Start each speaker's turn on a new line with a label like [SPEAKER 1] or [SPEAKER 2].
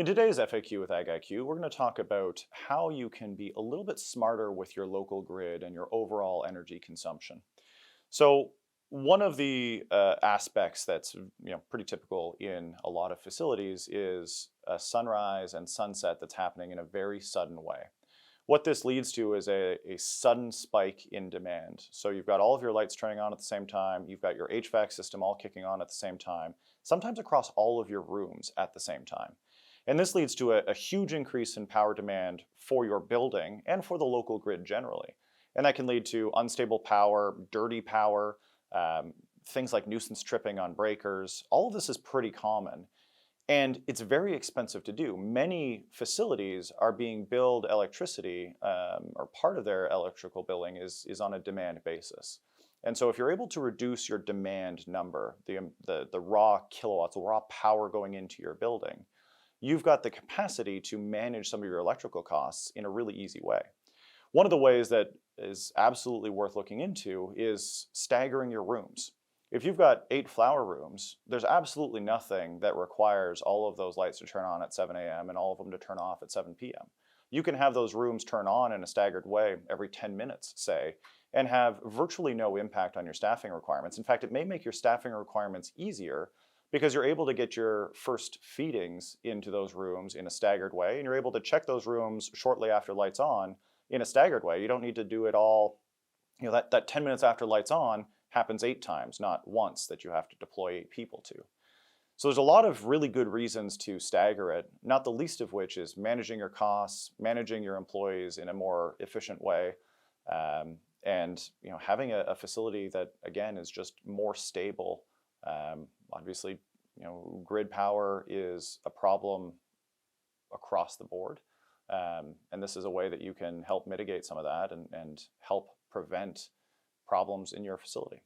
[SPEAKER 1] In today's FAQ with AGIQ, we're going to talk about how you can be a little bit smarter with your local grid and your overall energy consumption. So, one of the aspects that's pretty typical in a lot of facilities is a sunrise and sunset that's happening in a very sudden way. What this leads to is a sudden spike in demand. So you've got all of your lights turning on at the same time, you've got your HVAC system all kicking on at the same time, sometimes across all of your rooms at the same time. And this leads to a huge increase in power demand for your building and for the local grid generally. And that can lead to unstable power, dirty power, things like nuisance tripping on breakers. All of this is pretty common. And it's very expensive to do. Many facilities are being billed electricity, or part of their electrical billing is on a demand basis. And so if you're able to reduce your demand number, the raw kilowatts, the raw power going into your building, you've got the capacity to manage some of your electrical costs in a really easy way. One of the ways that is absolutely worth looking into is staggering your rooms. If you've got 8 flower rooms, there's absolutely nothing that requires all of those lights to turn on at 7 a.m. and all of them to turn off at 7 p.m. You can have those rooms turn on in a staggered way every 10 minutes, say, and have virtually no impact on your staffing requirements. In fact, it may make your staffing requirements easier because you're able to get your first feedings into those rooms in a staggered way, and you're able to check those rooms shortly after lights on in a staggered way. You don't need to do it all, that 10 minutes after lights on happens 8 times, not once that you have to deploy 8 people to. So there's a lot of really good reasons to stagger it, not the least of which is managing your costs, managing your employees in a more efficient way, and having a facility that, again, is just more stable. Obviously, grid power is a problem across the board. And this is a way that you can help mitigate some of that and help prevent problems in your facility.